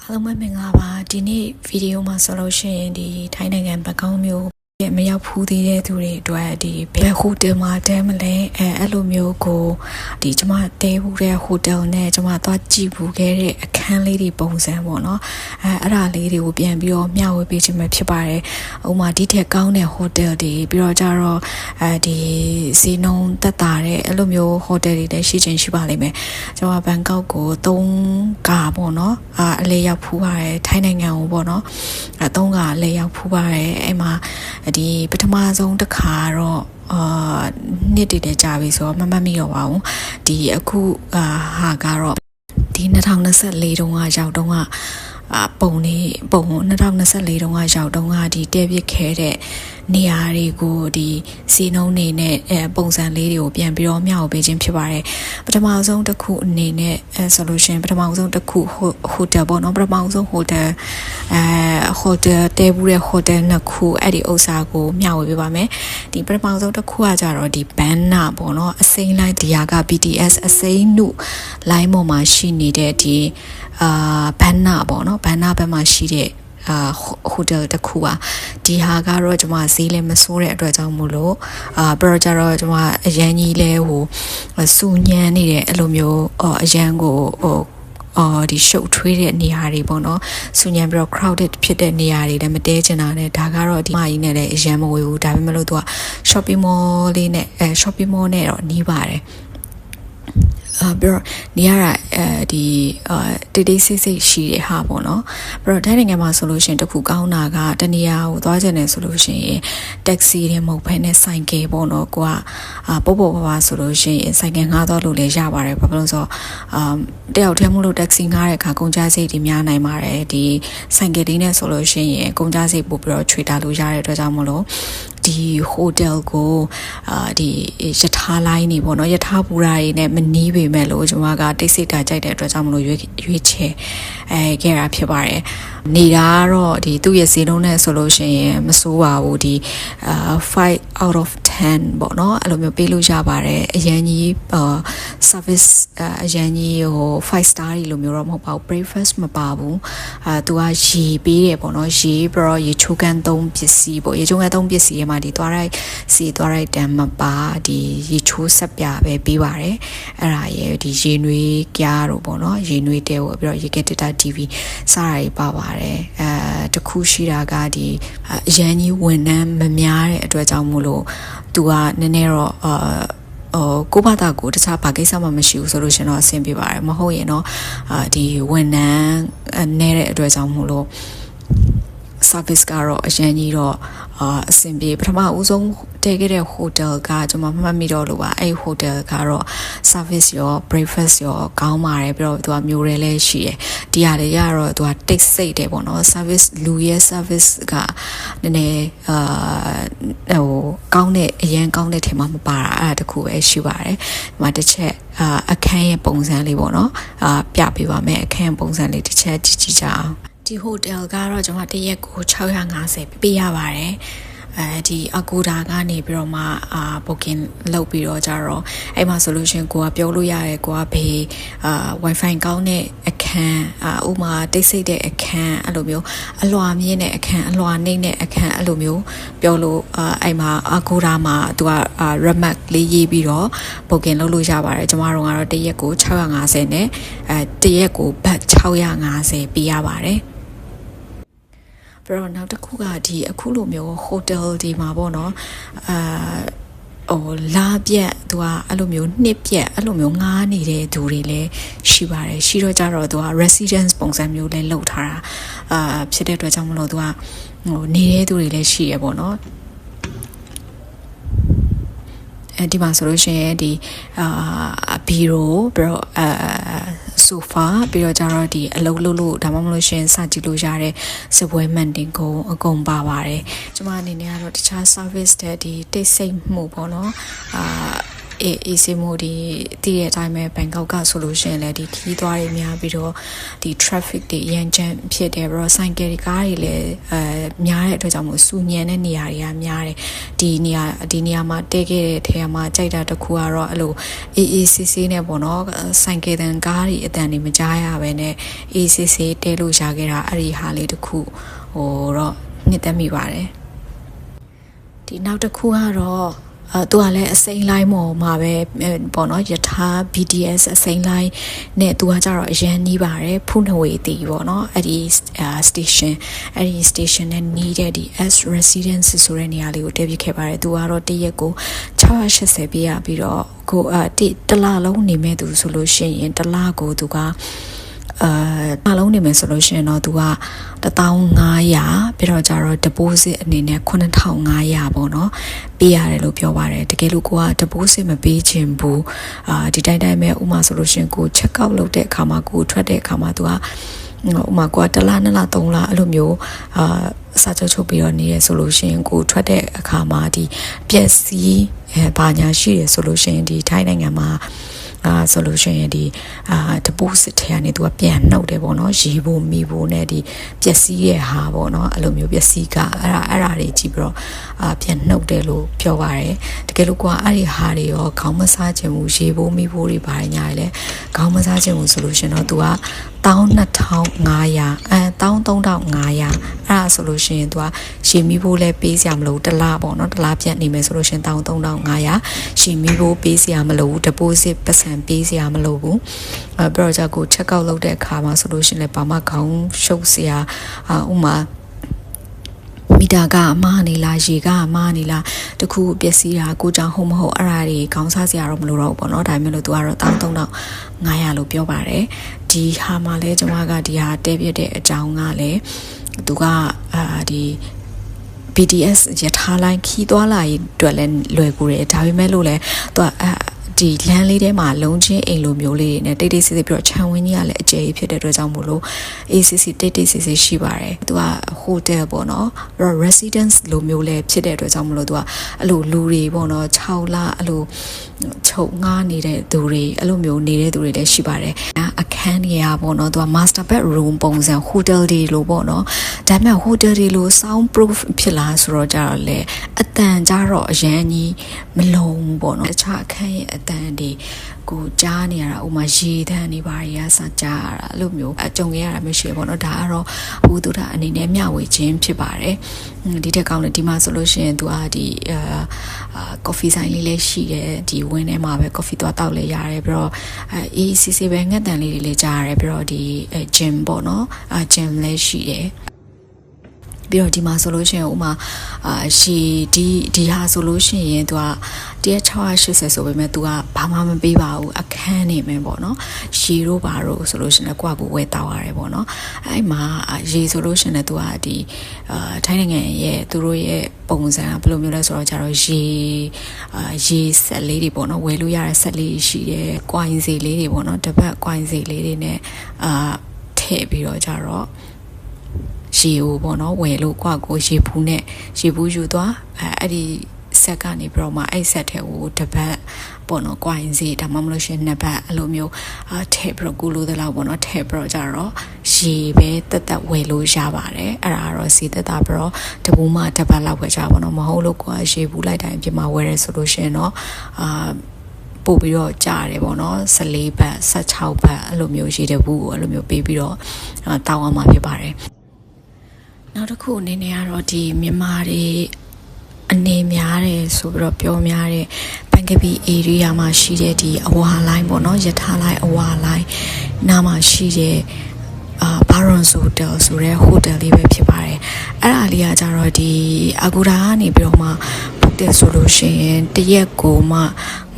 အားလုံးပဲမင်္ဂလာပါဒီနေ့ဗီဒီယိုမှာဆိုလို့ရှိရင်ဒီထိုင်းနိုင်ငံဘန်ကောက်မြို့မရောက်ဖူးသေးတဲ့သူတွေအတွက်ဒီဘယ်ဟိုတယ်မှာတဲမလဲအဲ့လိုမျိုးကိုဒီကျမတဲဘူးတဲ့ဟိုတယ်နဲ့ကျမသွားကြည့်ဘူးခဲ့တဲ့အခန်းလေးတွေပုံစံပေါ့နော်အဲ့ဒါလေးတွေကိုပြန်ပြီးတော့မျှဝေပေးခြင်းပဲဖြစ်ပါတယ်ဥပမာဒီထက်ကောင်းတဲ့ဟိုတယ်တွေပြီးတော့ကြတော့ဒီစီနုံတက်တာတဲ့အဲ့လိုမျိုးဟိုတယ်တွေလည်းရှိချင်ရှိပါလိမ့်မယ်ကျမဘန်ကောက်ကို3ကာပေါ့နော်အလေရောက်ဖူးပါတယ်ထိုင်းနိုင်ငံကိုပေါ့နော်3ကာအလေရောက်ဖူးပါတယ်အဲ့မှာဒီပထမဆုံးတစ်ခါတော့နှစ်တည်တယ်ကြာပြီဆိုတော့မမှတ်မိတော့ပါဘူးဒီအခုဟာကတော့ဒီ2024တုန်းကရောက်တုန်းကပုံ2024တုန်းကရောက်တုန်းကဒီတဲပစ်ခဲတဲ့နေရာတွေကိုဒီစီနှုံးနေနဲ့ပုံစံလေးတွေကိုပြန်ပြီးတော့မျှဝေပေးခြင်းဖြစ်ပါတယ်ပထမဆုံးတစ်ခုအနေနဲ့ဆိုလို့ရှိရင်ပထမဆုံးတစ်ခုဟိုတယ်ပေါ့နော်ပထမဆုံးဟိုတယ်ဟိုတယ်တဲဘူးတဲ့ဟိုတယ်နှစ်ခုအဲ့ဒီဥစ္စာကိုမျှဝေပေးပါမယ်ဒီပထမဆုံးတစ်ခုကကြတော့ဒီဘန်နာပေါ့နော်အစိမ်းလိုက်တရားက BTS အစိမ်းနုလိုင်းပေါ်မှာရှိနေတဲ့ဒီဘန်နာပေါ့နော်ဘန်နာဘက်မှာရှိတဲ့ဟိုတယ်တစ်ခုอ่ะဒီဟာကတော့ကျွန်မဈေးလည်းမစိုးတဲ့အတွက်ကြောင့်မို့လို့ပြီးတော့ကြတော့ကျွန်မအရန်ကြီးလဲဟိုစူညမ်းနေတဲ့အဲ့လိုမျိုးအရန်ကိုဒီရှုပ်ထွေးတဲ့နေရာတွေပေါ့နော်စူညံပြီးတော့ crowded ဖြစ်တဲ့နေရာတွေလည်းမတဲချင်တာနဲ့ဒါကတော့ဒီမကြီးနဲ့လည်းအရန်မဝေဘူးဒါပေမဲ့လို့သူက shopping mall လေးနဲ့shopping mall နဲ့တော့နီးပါတယ်ပြီးတော့နေရတာဒီတိတ်တိတ်ဆိတ်ဆိတ်ရှိတဲ့ဟာပေါ့နော်ပြီးတော့တိုင်းနိုင်ငံမှာဆိုလို့ရှိရင်တခုကောင်းတာကတနေရာကိုသွားကြတယ်ဆိုလို့ရှိရင်တက္ကစီတွေမဟုတ်ဘဲနဲ့ဆိုင်ကယ်ပေါ့နော်ကိုကပေါ့ပါဆိုလို့ရှိရင်ဆိုင်ကယ်ငှားသွားလို့လည်းရပါတယ်ဘာလို့လဲဆိုတော့တယောက်တည်းမို့လို့တက္ကစီငှားတဲ့အခါကုန်ကျစရိတ်တွေများနိုင်ပါတယ်ဒီဆိုင်ကယ်တွေနဲ့ဆိုလို့ရှိရင်ကုန်ကျစရိတ်ပို့ပြီးတော့ချွေတာလို့ရတဲ့အတွက်ကြောင့်မို့လို့ဒီဟိုတယ်ကိုဒီယထာလိုင်းနေပေါ့နော်ယထာပူရာတွေနဲ့မနီးပေမဲ့လို့ကျွန်မကတိတ်ဆိတ်တာကြိုက်တဲ့အတွက်ကြောင့်မလို့ရွေးချယ်ခဲ့တာဖြစ်ပါတယ်နေတာကတော့ဒီသူ့ရဲ့ဈေးနှုန်းနဲ့ဆိုလို့ရှိရင်မစိုးပါဘူးဒီ5 out of 10ပေါ့နော်အဲ့လိုမျိုးပေးလို့ရပါတယ်အရန်ကြီးservice အရန်ကြီးဟို5 star တွေလိုမျိုးတော့မဟုတ်ပါဘူး breakfast မပါဘူးသူကရေပေးတယ်ပေါ့နော်ရေပြီးတော့ရေချိုးကန်းသုံးပစ္စည်းပေါ့ရေချိုးကန်းသုံးပစ္စည်းမှာဒီသွားလိုက်တန်မပါဒီရေချိုးဆက်ပြပဲပေးပါတယ်အဲ့ဒါရဲ့ဒီရေနွေးကြားတို့ပေါ့နော်ရေနွေးတဲပေါ့ပြီးတော့ရေကက်တတာ TV စားရပါပါတယ်တခုရှိတာကဒီအရန်ကြီးဝန်ထမ်းမများတဲ့အတွက်ကြောင့်မို့လို့သူကနည်းနည်းတော့ကိုဘာသာကိုတခြားဘာကိစ္စမှမရှိဘူးဆိုလို့ရှင်တော့အဆင်ပြေပါတယ်မဟုတ်ရင်တော့ဒီဝန်ထမ်းနေတဲ့အတွက်ကြောင့်မို့လို့ service ကတော့အရင်ကြီးတော့အဆင်ပြေပထမဦးဆုံးတည်ခဲ့တဲ့ hotel ကကျွန်မမှတ်မိတော့လို့ပါအဲ့ hotel ကတော့ service ရော breakfast ရောကောင်းပါတယ်ပြီးတော့သူကမျိုးရဲလဲရှိတယ်ဒီဟာတွေကတော့သူကတိတ်ဆိတ်တယ်ပေါ့နော် service လူရဲ့ service ကနည်းနည်းဟိုကောင်းတဲ့အရင်ကောင်းတဲ့ထဲမှာမပါတာအဲ့ဒါတခုပဲရှိပါတယ်ဒီမှာတစ်ချက်အခန်းရဲ့ပုံစံလေးပေါ့နော်ပြပေးပါမယ်အခန်းပုံစံလေးတစ်ချက်ကြည့်ကြအောင်ဒီဟိုတယ်ကတော့ကျွန်မတစ်ရက်ကို650ပေးရပါတယ်ဒီအကူဒါကနေပြီးတော့မှ booking လုပ်ပြီးတော့ကြတော့အဲ့မှာဆိုလို့ရှင်ကိုကပြောလို့ရတယ်ကိုကဘေးwifi ကောင်းတဲ့အခန်းဥမာတိတ်ဆိတ်တဲ့အခန်းအဲ့လိုမျိုးအလွှာမြင့်တဲ့အခန်းအလွှာနှိမ့်တဲ့အခန်းအဲ့လိုမျိုးပြောလို့အဲ့မှာအကူဒါမှာသူက remark လေးရေးပြီးတော့ booking လုပ်လို့ရပါတယ်ကျမတို့ကတော့တစ်ရက်ကို650နဲ့တစ်ရက်ကိုဘတ်650ပေးရပါတယ်ပြီးတော့နောက်တစ်ခုကဒီအခုလိုမျိုးဟိုတယ်ဒီမှာပေါ့နော်လာပြက်သူကအဲ့လိုမျိုးနှစ်ပြက်အဲ့လိုမျိုးငားနေတဲ့သူတွေလည်းရှိပါတယ်ရှိတော့ကြတော့သူက residence ပုံစံမျိုးလည်းလုပ်ထားတာဖြစ်တဲ့အတွက်ကြောင့်မလို့သူကဟိုနေတဲ့သူတွေလည်းရှိရပေါ့နော်ဒီမှာဆိုလို့ရှိရင်ဒီဘီရိုပြီးတော့ဆိုဖာပြီးတော့ကြတော့ဒီအလုပ်လုပ်လို့ဒါမှမဟုတ်ရှင်စကြည့်လို့ရတဲ့စပွဲမှန်တင်ကုန်အကုန်ပါပါတယ်ကျွန်မအနေနဲ့ကတော့တခြား service တဲ့ဒီတိတ်ဆိတ်မှုပေါ့နော် AC မိုဒီတည်တဲ့အတိုင်းပဲဘန်ကောက်ကဆိုလို့ရှိရင်လည်းဒီခီးသွားတွေများပြီးတော့ဒီ traffic တွေရန်ကြမ်းဖြစ်တယ်ပြီးတော့ဆိုင်ကယ်တွေကားတွေလည်းများတဲ့အတွက်ကြောင့်မို့စူညံတဲ့နေရာတွေကများတယ်ဒီနေရာမှာတဲခဲ့တဲ့ထဲမှာကြိုက်တာတစ်ခုကတော့အဲ့လို AACC နဲ့ပေါ့နော်ဆိုင်ကယ်တန်ကားတွေအတန်တွေမကြားရဘဲနဲ့ AACC တဲလို့ရခဲ့တာအဲ့ဒီဟာလေးတစ်ခုတော့နှစ်သက်မိပါတယ်ဒီနောက်တစ်ခုကတော့သူကလည်းအစိမ်းလိုင်းပေါ်မှာပဲပေါ့နော်ယထာ BTS အစိမ်းလိုင်းနဲ့သူကကြတော့အရန်နီးပါတယ်ဖုန်နဝေတီပေါ့နော်အဲ့ဒီ station နဲ့နီးတဲ့ဒီ S residence ဆိုတဲ့နေရာလေးကိုတက်ပြခဲ့ပါတယ်သူကတော့တရက်ကို680ပေးရပြီးတော့ကိုတလလုံးနေမဲ့သူဆိုလို့ရှိရင်တလကိုသူကနှလုံးနေမယ်ဆိုလို့ရှိရင်တော့သူက1500ပြီးတော့ကြတော့ deposit အနေနဲ့9500ပေါ့နော်ပေးရတယ်လို့ပြောပါတယ်တကယ်လို့ကိုက deposit မပေးချင်ဘူးဒီတိုင်းပဲဥမာဆိုလို့ရှိရင်ကို check out လုပ်တဲ့အခါမှာကိုထွက်တဲ့အခါမှာသူကဥမာကိုက1လ2လ3လအဲ့လိုမျိုးစာချုပ်ပြီးတော့နေရဆိုလို့ရှိရင်ကိုထွက်တဲ့အခါမှာဒီပျက်စီးဘာညာရှိရဆိုလို့ရှိရင်ဒီထိုင်းနိုင်ငံမှာဆိုလို့ရှိရင်ဒီdeposit ထဲကနေသူကပြန်နှုတ်တယ်ပေါ့နော်ရေဖို့မိဖို့နဲ့ဒီပျက်စီးရဲ့ဟာပေါ့နော်အဲ့လိုမျိုးပျက်စီးကအဲ့ဒါတွေကြည့်ပြီးတော့ပြန်နှုတ်တယ်လို့ပြောပါတယ်တကယ်လို့ကအဲ့ဒီဟာတွေရောခေါင်းမစားခြင်းဘူးရေဖို့မိဖို့တွေပါတယ်ညာလေခေါင်းမစားခြင်းဘူးဆိုလို့ရှင်တော့သူက12500 13500အဲ့ဒါဆိုလို့ရှိရင်သူကရှည်မီးဖို့လဲပေးစရာမလိုတလားပေါ့နော်တလားပြတ်နေမယ်ဆိုလို့ရှင်13500ရှည်မီးဖို့ပေးစရာမလိုဘူး deposit ပတ်စံပေးစရာမလိုဘူးပြီးတော့じゃကို check out လုပ်တဲ့အခါမှာဆိုလို့ရှင်လဲဘာမှခေါင်းရှုပ်စရာဥမာမီတာကအမှားနေလားရေကအမှားနေလားတခုပျက်စီးတာကိုကြောင့်ဟုတ်မဟုတ်အဲ့ဒါတွေခေါင်းစားစရာတော့မလိုတော့ဘူးပေါ့နော်ဒါပေမဲ့လို့သူကတော့13500လို့ပြောပါတယ်ဒီဟာမှာလဲကျွန်မကဒီဟာတဲပြတဲ့အကြောင်းကလည်းသူကဒီ BTS ရထားလိုင်းခီးသွားလာရေးအတွက်လည်းလွယ်ကူတယ်ဒါပေမဲ့လို့လဲသူကဒီလမ်းလေးထဲမှာလုံးချင်းအိမ်လိုမျိုးလေးတွေနဲ့တိတ်တိတ်ဆိတ်ဆိတ်ပြီးတော့ခြံဝင်းကြီးကလည်းအကျယ်ကြီးဖြစ်တဲ့အတွက်ကြောင့်မို့လို့ ACC တိတ်တိတ်ဆိတ်ဆိတ်ရှိပါတယ်သူက hotel ပေါ့နော် residence လိုမျိုးလည်းဖြစ်တဲ့အတွက်ကြောင့်မို့လို့သူကအဲ့လိုလူတွေပေါ့နော်6လအဲ့လိုချုပ်ငားနေတဲ့သူတွေအဲ့လိုမျိုးနေတဲ့သူတွေလည်းရှိပါတယ်အခန်းနေရာပေါ့နော်သူက master bedroom ပုံစံ hotel တွေလိုပေါ့နော်ဒါပေမဲ့ hotel တွေလို sound proof ဖြစ်လားဆိုတော့ကြတော့လေအတန်ကြတော့အရန်ကြီးမလုံးပေါ့နော်တခြားအခန်းရဲ့အတန်တွေကိုကြားနေရတာဥမာရေတန်းနေပါရစကြားရတာအဲ့လိုမျိုးအကြုံရတာမျိုးရှိပေါ့နော်ဒါကတော့ဘုသူတာအနေနဲ့မျှဝေခြင်းဖြစ်ပါတယ်ဒီတက်ကောင်းလေဒီမှာဆိုလို့ရှိရင်သူကဒီcoffee ဆိုင်လေးလည်းရှိတယ်ဒီဝင်းထဲမှာပဲ coffee သွားတောက်လဲရတယ်ပြီးတော့အေးစီစီပဲငှက်တန်လေးတွေလည်းကြားရတယ်ပြီးတော့ဒီ gym ပေါ့နော်gym လည်းရှိတယ်ပြီးတော့ဒီမှာဆိုလို့ရှိရင်ဥမာရှီဒီဟာဆိုလို့ရှိရင်သူက1680ဆိုပေမဲ့သူကဘာမှမပေးပါဘူးအခန်းနေမယ်ပေါ့နော်ရေတို့ဘာတို့ဆိုလို့ရှိရင်ကိုယ့်အကူဝယ်တောက်ရတယ်ပေါ့နော်အဲ့မှာရေဆိုလို့ရှိရင်လည်းသူကဒီထိုင်းနိုင်ငံရဲ့သူတို့ရဲ့ပုံစံဘယ်လိုမျိုးလဲဆိုတော့ကြတော့ရေဆက်လေးတွေပေါ့နော်ဝယ်လို့ရတဲ့ဆက်လေးရှိတယ်ကွိုင်းစီလေးတွေပေါ့နော်တပတ်ကွိုင်းစီလေးတွေနဲ့ထည့်ပြီးတော့ကြတော့ရေကိုပေါ့နော်ဝယ်လို့ကိုရေဘူးနဲ့ရေဘူးယူသွားအဲ့ဒီဆက်ကနေပြီးတော့မှအဲ့ဆက်ထဲကိုတစ်ပတ်ပေါ့နော်ကွိုင်းစီဒါမှမဟုတ်ရှင်နှစ်ပတ်အဲ့လိုမျိုးထည့်ပြီးတော့ကူလို့တလောက်ပေါ့နော်ထည့်ပြီးတော့ကြတော့ရေပဲတက်ဝယ်လို့ရပါတယ်အဲ့ဒါကတော့စီတက်တာပြီးတော့တပူးမှတစ်ပတ်လောက်ပဲကြပါတော့မဟုတ်လို့ရေဘူးလိုက်တိုင်းပြင်မှာဝယ်ရဲဆိုလို့ရှင်တော့ပို့ပြီးတော့ကြားတယ်ပေါ့နော်14ဘတ်16ဘတ်အဲ့လိုမျိုးရေတပူးကိုအဲ့လိုမျိုးပေးပြီးတော့တောင်းအောင်မှာဖြစ်ပါတယ်နောက်တစ်ခုအနေနဲ့ကတော့ဒီမြန်မာတွေအနေများတယ်ဆိုပြီးတော့ပြောများတဲ့ဘန်ကပီ area မှာရှိတဲ့ဒီအဝါလိုင်းပေါ့နော်ရထားလိုင်းအဝါလိုင်းနားမှာရှိတဲ့ဘာရွန်ဆိုတယ်ဆိုတဲ့ဟိုတယ်လေးပဲဖြစ်ပါတယ်အဲ့ဒါလေးကကြတော့ဒီအကူဒါကနေပြီးတော့မှ book တယ်ဆိုလို့ရှိရင်တရက်ကိုမှ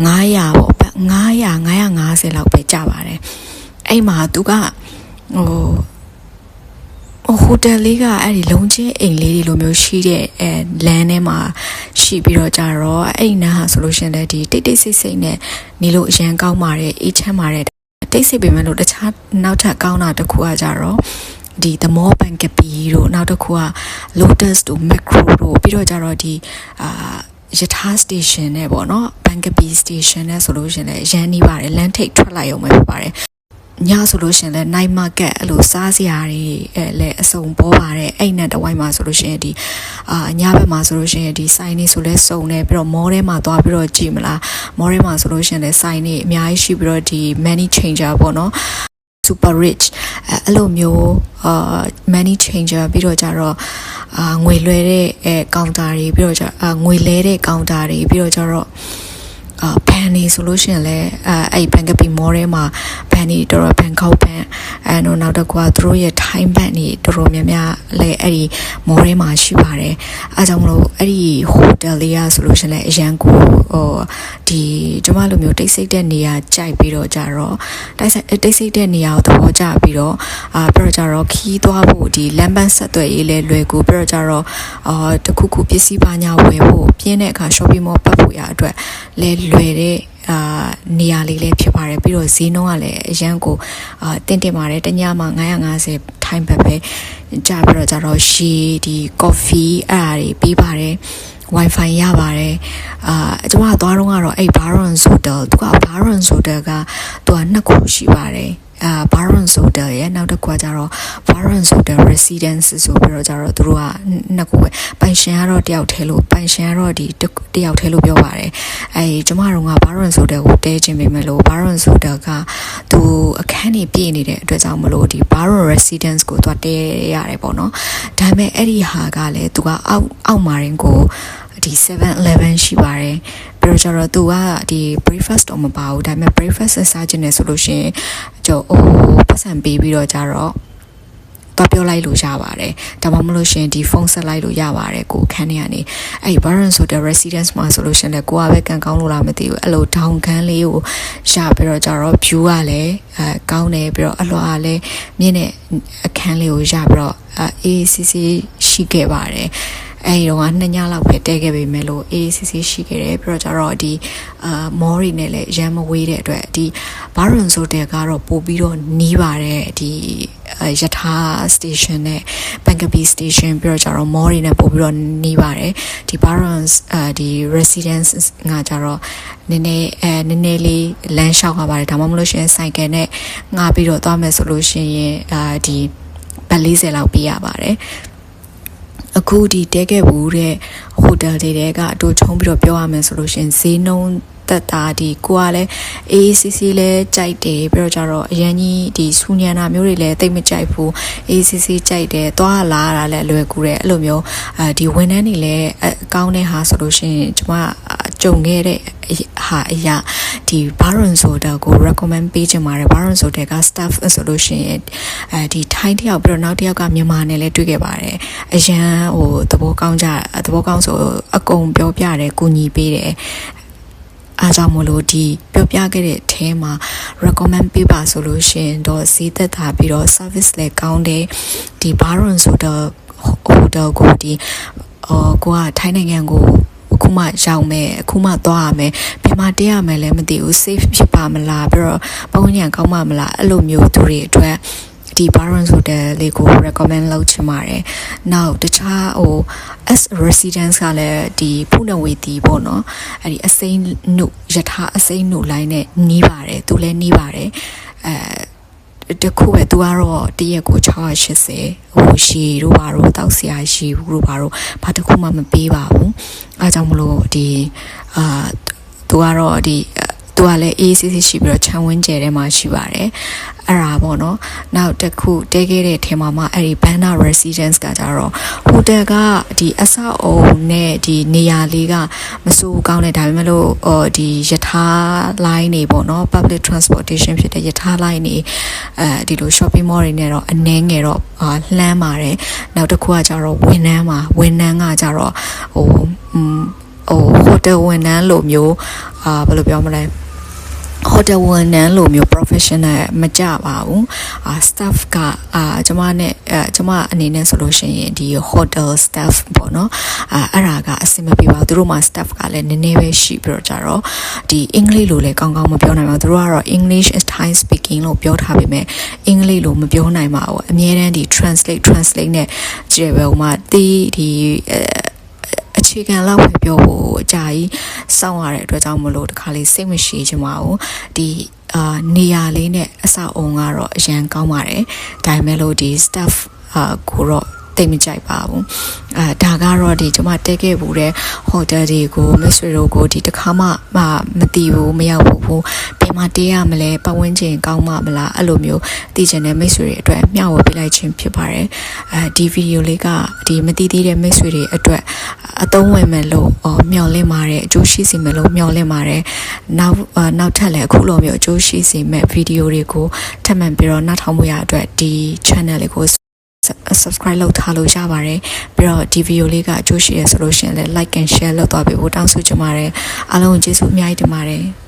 900ပေါ့950လောက်ပဲကျပါတယ်အဲ့မှာသူကဟိုတယ်လေးကအဲ့ဒီလုံးချင်းအိမ်လေးတွေလိုမျိုးရှိတဲ့လမ်းထဲမှာရှိပြီးတော့ကြတော့အဲ့နားဟာဆိုလို့ရှင်လည်းဒီတိတ်ဆိတ်နဲ့နေလို့အရန်ကောင်းပါတယ်အေးချမ်းပါတယ်တိတ်ဆိတ်ပေမဲ့လို့တခြားနောက်ထပ်ကောင်းတာတစ်ခုကကြတော့ဒီ the more bank ပီတို့နောက်တစ်ခုက lotus တို့ macro တို့ပြီးတော့ကြတော့ဒီ ယထာ station နဲ့ပေါ့နော်ဘန်ကပီ station နဲ့ဆိုလို့ရှင်လဲရန်နေပါတယ်လမ်းထိပ်ထွက်လိုက်အောင်ပဲဖြစ်ပါတယ်ညဆိုလို့ရှင်လဲ night market အဲ့လိုစားစရာတွေလဲအစုံပေါ်ပါတယ်အဲ့နဲ့တဝိုင်းမှာဆိုလို့ရှင်ဒီညဘက်မှာဆိုလို့ရှင်ဒီဆိုင်နေဆိုလဲစုံနေပြီးတော့ mall ထဲမှာသွားပြီးတော့ကြည့်မလား mall ထဲမှာဆိုလို့ရှင်လဲဆိုင်နေအများကြီးရှိပြီးတော့ဒီ money changer ပေါ့နော်super rich အဲ့လိုမျိုးmoney changer ပြီးတော့ကြတော့ငွေလွှဲတဲ့ကောင်တာတွေပြီးတော့ကြငွေလဲတဲ့ကောင်တာတွေပြီးတော့ကြတော့ဘန်နေဆိုလို့ရှိရင်လည်းအဲ့ဘန်ကပီမော်ထဲမှာဘန်နေတော်တော်ဘန်ကောက်ဘန်နောက်တစ်ခုကသူတို့ရဲ့ time ဘန်နေတော်တော်များများလည်းအဲ့ဒီမော်ထဲမှာရှိပါတယ်အဲကြောင့်မလို့အဲ့ဒီဟိုတယ်လေးကဆိုလို့ရှိရင်လည်းအရန်ကိုဒီကျမလိုမျိုးတိတ်ဆိတ်တဲ့နေရာကြိုက်ပြီးတော့ကြတော့တိတ်ဆိတ်တဲ့နေရာကိုသဘောကျပြီးတော့ပြီးတော့ကြတော့ခီးသွားဖို့ဒီလမ်းပန်းဆက်သွယ်ရေးလည်းလွယ်ကူပြီးတော့ကြတော့တခုခုပစ္စည်းပါညာဝယ်ဖို့ပြင်းတဲ့အခါ shopping mall ပတ်ဖို့ရအတွက်လည်းလွယ်တဲ့နေရာလေးလည်းဖြစ်ပါတယ်ပြီးတော့ဈေးနှုန်းကလည်းအရန်ကိုတင်ပါတယ်တညမှာ950 time ပဲကြာပြီးတော့ကြတော့ရှီဒီ coffee အဲ့ဒါတွေပေးပါတယ် wifi ရပါတယ်ကျမသွားတော့ကတော့အဲ့ Baron Hotel သူက Baron Hotel ကသူက2ခုရှိပါတယ်Baron Hotel ရဲ့နောက်တစ်ခုကကြတော့ Baron Hotel Residence ဆိုပြီးတော့ကြတော့သူတို့ကနှစ်ခုပဲပိုင်ရှင်ကတော့တယောက်ထဲလို့ပိုင်ရှင်ကတော့ဒီတယောက်ထဲလို့ပြောပါတယ်ကျမတို့က Baron Hotel ကိုတဲခြင်းပေမဲ့လို့ Baron Hotel ကသူအခန်းကြီးပြည့်နေတဲ့အတွက်ကြောင့်မလို့ဒီ Baron Residence ကိုသူတဲရတယ်ပေါ့နော်ဒါပေမဲ့အဲ့ဒီဟာကလည်းသူကအောက်မာရင်ကိုဒီ 7-Eleven ရှိပါတယ်ပြီးတော့ကျတော့သူကဒီ breakfast တော့မပါဘူးဒါပေမဲ့ breakfast စားခြင်းနဲ့ဆိုလို့ရှိရင်ပတ်စံပေးပြီးတော့ကျတော့တော့ပြောလိုက်လို့ရပါတယ်ဒါမှမဟုတ်ရှင်ဒီဖုန်းဆက်လိုက်လို့ရပါတယ်ကိုခန်းထဲကနေအဲ့ Baron ဆိုတဲ့ residence မှာဆိုလို့ရှင်လည်းကိုကပဲကန်ကောင်းလို့လားမသိဘူးအဲ့လိုထောင်ခန်းလေးကိုရပြီးတော့ကျတော့ view ကလည်းကောင်းတယ်ပြီးတော့အလွှာကလည်းမြင့်တဲ့အခန်းလေးကိုရပြီးတော့အေးစစ်စစ်ရှိခဲ့ပါတယ်အဲ့ဒီတော့2ညလောက်ပဲတဲခဲ့ပေမဲ့လို့အေးစစ်စစ်ရှိခဲ့တယ်ပြီးတော့ကျတော့ဒီမော်ရီနဲ့လည်းရမ်းမဝေးတဲ့အတွက်ဒီ Baron Hotel ကတော့ပို့ပြီးတော့နီးပါတယ်ဒီယထာ station နဲ့ Bankapi station ပြီးတော့ကျတော့ mall တွေနဲ့ပို့ပြီးတော့နေပါတယ်ဒီ Baron ဒီ residence ငါကျတော့နည်းနည်းလေးလမ်းလျှောက်ရပါတယ်ဒါမှမဟုတ်ရှင်ဆိုင်ကယ်နဲ့ငါပြီးတော့သွားမယ်ဆိုလို့ရှိရင်ဒီဘတ်40လောက်ပေးရပါတယ်အခုဒီတဲခဲ့ဘူးတဲ့ဟိုတယ်တွေကအတူချုံပြီးတော့ပြောရမယ်ဆိုလို့ရှင်ဈေးနှုန်းတက်တာဒီကိုကလည်း ACC လဲကြိုက်တယ်ပြီးတော့ကြတော့အရင်ကြီးဒီစူညံတာမျိုးတွေလည်းတိတ်မကြိုက်ဘူး ACC ကြိုက်တယ်သွားလာတာလည်းလွယ်ကူတယ်အဲ့လိုမျိုးဒီဝန်ထမ်းတွေလည်းကောင်းတဲ့ဟာဆိုလို့ရှိရင်ကျမကြုံခဲ့တဲ့ဟာအရာဒီ Baron Hotel ကို recommend ပေးချင်ပါတယ် Baron Hotel က staff ဆိုလို့ရှိရင်ဒီ Thai တယောက်ပြီးတော့နောက်တယောက်ကမြန်မာနဲ့လည်းတွေ့ခဲ့ပါတယ်အရန်ဟိုသဘောကောင်းဆိုအကုန်ပြောပြတယ်ကူညီပေးတယ်အားကြောင့်မလို့ဒီပြောပြခဲ့တဲ့အထဲမှာ recommend ပေးပါဆိုလို့ရှိရင်တော့ဈေးသက်သာပြီးတော့ service လည်းကောင်းတယ်ဒီ Baron Hotel ကိုဒီကိုကထိုင်းနိုင်ငံကိုအခုမှရောက်မယ်အခုမှသွားရမယ်ဘယ်မှာတက်ရမယ်လဲမသိဘူး safe ဖြစ်ပါမလားပြီးတော့ပုံညံကောင်းပါမလားအဲ့လိုမျိုးသူတွေအတွက်ဒီ Baron Hotel လေးကို recommend လုပ်ချင်ပါတယ်။နောက်တခြားဟို as residence ကလည်းဒီဖုန်နဝေတီပေါ့နော်။အဲ့ဒီအစိမ်းနုယထာအစိမ်းနုလိုင်းနဲ့နီးပါတယ်။သူလည်းနီးပါတယ်။တခုပဲသူကတော့တရက်ကို680ဟိုရှီတို့ဘာတို့တောက်ဆရာရှီတို့ဘာတို့ဘာတခုမှမပေးပါဘူး။အားကြောင့်မလို့ဒီသူကတော့ဒီသူကလည်း ACC ရှိပြီးတော့ခြံဝင်းကျဲထဲမှာရှိပါတယ်အဲ့ဒါပေါ့နော်နောက်တစ်ခုတဲခဲ့တဲ့ထဲမှာမှအဲ့ဒီ Banda Residence ကကြတော့ဟိုတယ်ကဒီအဆောက်အုံနဲ့ဒီနေရာလေးကမစိုးကောင်းတဲ့ဒါပေမဲ့လို့ဒီယထာ line တွေပေါ့နော် public transportation ဖြစ်တဲ့ယထာ line တွေဒီလို shopping mall တွေနဲ့တော့အနည်းငယ်တော့လှမ်းပါတယ်နောက်တစ်ခုကကြတော့ဝန်ထမ်းကကြတော့ဟိုတယ်ဝန်ထမ်းလိုမျိုးဘယ်လိုပြောမလဲဟိုတယ်ဝန်ထမ်းလိုမျိုး professional မကြပါဘူးstaff ကကျမအနေနဲ့ဆိုလို့ရှိရင်ဒီ hotel staff ပေါ့နော်အဲ့ဒါကအဆင်မပြေပါဘူးသူတို့မှာ staff ကလည်းနည်းနည်းပဲရှိပြီးတော့ကြတော့ဒီအင်္ဂလိပ်လိုလည်းကောင်းကောင်းမပြောနိုင်ပါဘူးသူတို့ကတော့ English is Thai speaking လို့ပြောထားပေမဲ့အင်္ဂလိပ်လိုမပြောနိုင်ပါဘူးအများတန်းဒီ translate နဲ့ကြည့်ပဲဥမာဒီအခြေ အခြေခံလောက်ပဲပြောဖို့အကြာကြီးစောင့်ရတဲ့အတွက်ကြောင့်မလို့တခါလေးစိတ်မရှိချင်ပါဘူးဒီနေရာလေးနဲ့အဆောက်အုံကတော့အရန်ကောင်းပါတယ်ဒါပေမဲ့လို့ဒီ staff ကိုတော့တိတ်မကြိုက်ပါဘူးဒါကတော့ဒီကျွန်မတက်ခဲ့ဘူးတဲ့ဟိုတယ်တွေကိုမိတ်ဆွေတို့ကိုဒီတစ်ခါမှမတီးဘူးမရောက်ဘူးဘယ်မှာတေးရမလဲပတ်ဝန်းကျင်ကောင်းမှမလားအဲ့လိုမျိုးသိချင်တဲ့မိတ်ဆွေတွေအတွက်မျှဝေပေးလိုက်ခြင်းဖြစ်ပါတယ်ဒီဗီဒီယိုလေးကဒီမတီးသေးတဲ့မိတ်ဆွေတွေအတွက်အသုံးဝင်မယ်လို့မျှော်လင့်ပါတယ်အကျိုးရှိစေမယ်လို့မျှော်လင့်ပါတယ်နောက်ထပ်လည်းအခုလိုမျိုးအကျိုးရှိစေမယ့်ဗီဒီယိုတွေကိုထပ်မံပြီးတော့နားထောင်မှုရအတွက်ဒီ channel လေးကိုsubscribe လုပ်ထားလို့ရပါတယ်ပြီးတော့ဒီဗီဒီယိုလေးကအကျိုးရှိရဆိုလို့ရှိရင်လည်း like and share လုပ်သွားပေးဖို့တောင်းဆိုချင်ပါတယ်အားလုံးကျေးဇူးအများကြီးတင်ပါတယ်